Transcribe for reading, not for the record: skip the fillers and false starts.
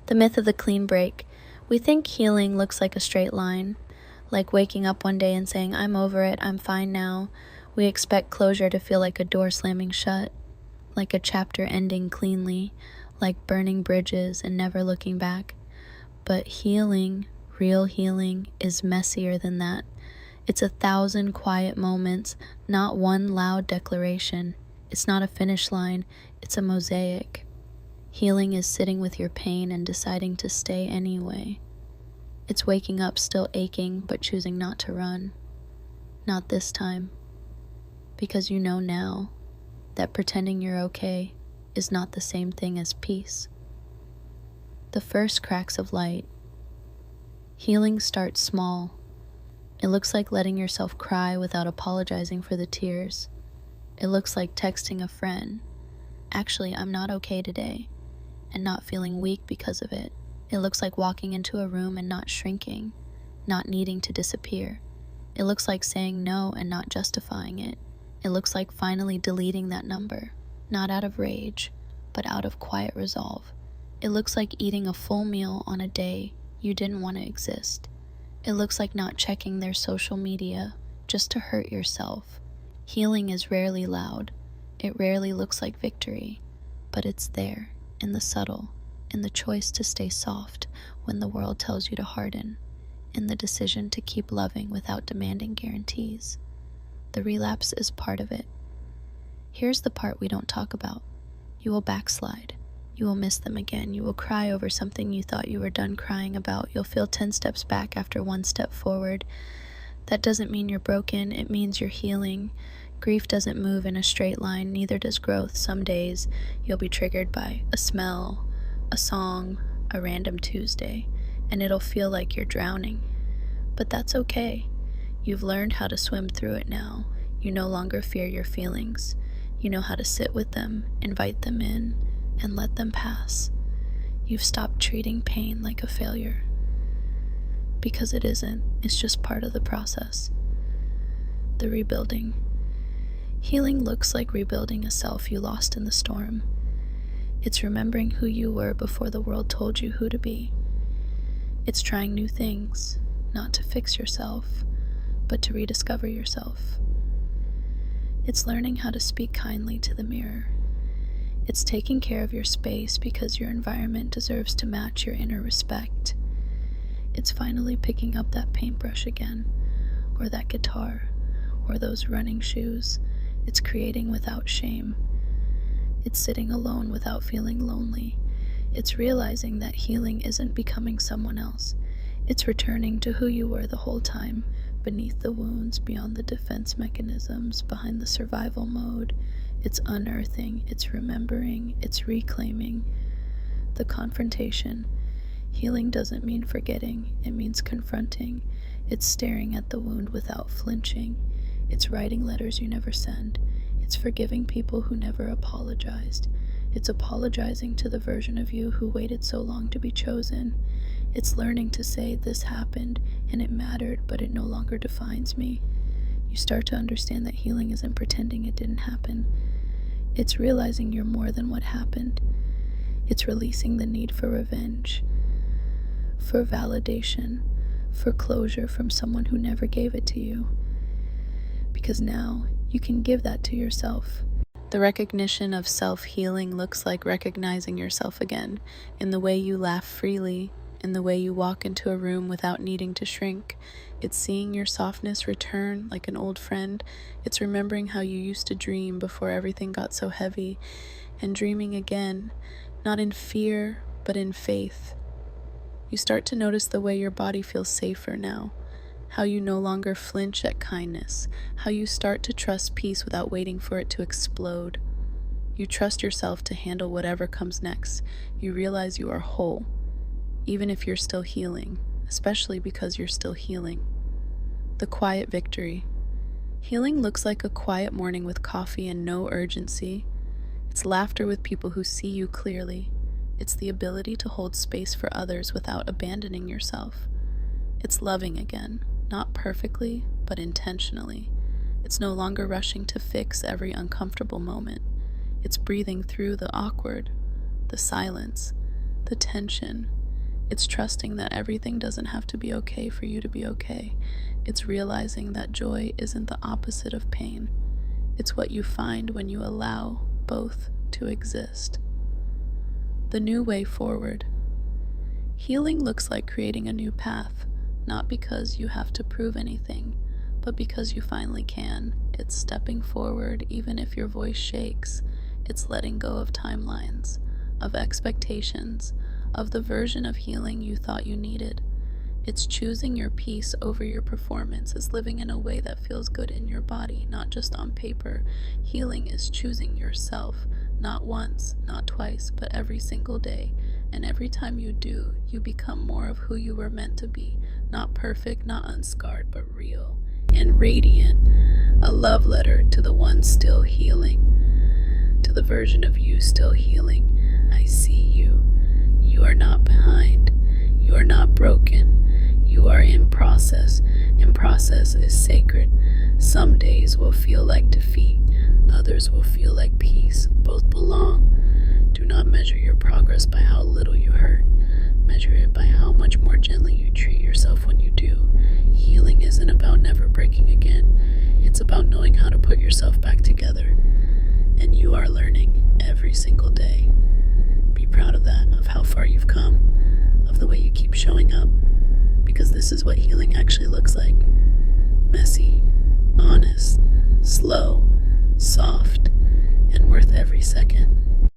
The myth of the clean break. We think healing looks like a straight line, like waking up one day and saying, I'm over it, I'm fine now. We expect closure to feel like a door slamming shut, like a chapter ending cleanly, like burning bridges and never looking back. But healing, real healing, is messier than that. It's 1,000 quiet moments, not one loud declaration. It's not a finish line, it's a mosaic. Healing is sitting with your pain and deciding to stay anyway. It's waking up still aching but choosing not to run. Not this time. Because you know now that pretending you're okay is not the same thing as peace. The first cracks of light. Healing starts small. It looks like letting yourself cry without apologizing for the tears. It looks like texting a friend, actually, I'm not okay today, and not feeling weak because of it. It looks like walking into a room and not shrinking, not needing to disappear. It looks like saying no and not justifying it. It looks like finally deleting that number, not out of rage, but out of quiet resolve. It looks like eating a full meal on a day you didn't want to exist. It looks like not checking their social media just to hurt yourself. Healing is rarely loud. It rarely looks like victory, but it's there, in the subtle, in the choice to stay soft when the world tells you to harden, in the decision to keep loving without demanding guarantees. The relapse is part of it. Here's the part we don't talk about. You will backslide. You will miss them again. You will cry over something you thought you were done crying about. You'll feel 10 steps back after 1 step forward. That doesn't mean you're broken. It means you're healing. Grief doesn't move in a straight line. Neither does growth. Some days you'll be triggered by a smell, a song, a random Tuesday, and it'll feel like you're drowning. But that's okay. You've learned how to swim through it now. You no longer fear your feelings. You know how to sit with them, invite them in, and let them pass. You've stopped treating pain like a failure. Because it isn't. It's just part of the process. The rebuilding. Healing looks like rebuilding a self you lost in the storm. It's remembering who you were before the world told you who to be. It's trying new things, not to fix yourself, but to rediscover yourself. It's learning how to speak kindly to the mirror. It's taking care of your space because your environment deserves to match your inner respect. It's finally picking up that paintbrush again, or that guitar, or those running shoes. It's creating without shame. It's sitting alone without feeling lonely. It's realizing that healing isn't becoming someone else. It's returning to who you were the whole time, beneath the wounds, beyond the defense mechanisms, behind the survival mode. It's unearthing, it's remembering, it's reclaiming. The confrontation. Healing doesn't mean forgetting, it means confronting. It's staring at the wound without flinching. It's writing letters you never send. It's forgiving people who never apologized. It's apologizing to the version of you who waited so long to be chosen. It's learning to say, this happened, and it mattered, but it no longer defines me. You start to understand that healing isn't pretending it didn't happen. It's realizing you're more than what happened. It's releasing the need for revenge, for validation, for closure from someone who never gave it to you. Because now you can give that to yourself. The recognition of self-healing looks like recognizing yourself again, in the way you laugh freely, in the way you walk into a room without needing to shrink. It's seeing your softness return like an old friend. It's remembering how you used to dream before everything got so heavy, and dreaming again, not in fear, but in faith. You start to notice the way your body feels safer now, how you no longer flinch at kindness, how you start to trust peace without waiting for it to explode. You trust yourself to handle whatever comes next. You realize you are whole, even if you're still healing, especially because you're still healing. The quiet victory. Healing looks like a quiet morning with coffee and no urgency. It's laughter with people who see you clearly. It's the ability to hold space for others without abandoning yourself. It's loving again, not perfectly, but intentionally. It's no longer rushing to fix every uncomfortable moment. It's breathing through the awkward, the silence, the tension, It's trusting that everything doesn't have to be okay for you to be okay. It's realizing that joy isn't the opposite of pain. It's what you find when you allow both to exist. The new way forward. Healing looks like creating a new path, not because you have to prove anything, but because you finally can. It's stepping forward even if your voice shakes. It's letting go of timelines, of expectations, of the version of healing you thought you needed. It's choosing your peace over your performance. It's living in a way that feels good in your body, not just on paper. Healing is choosing yourself, not once, not twice, but every single day. And every time you do, you become more of who you were meant to be. Not perfect, not unscarred, but real and radiant. A love letter to the one still healing, to the version of you still healing. I see you. You are not behind. You are not broken. You are in process, and process is sacred. Some days will feel like defeat. Others will feel like peace. Both belong. Do not measure your progress by how little you hurt. Measure it by how much more gently you treat yourself when you do. Healing isn't about never breaking again. It's about knowing how to put yourself back together. And you are learning every single day. Be proud of that, of how far you've come, of the way you keep showing up. Because this is what healing actually looks like. Messy, honest, slow, soft, and worth every second.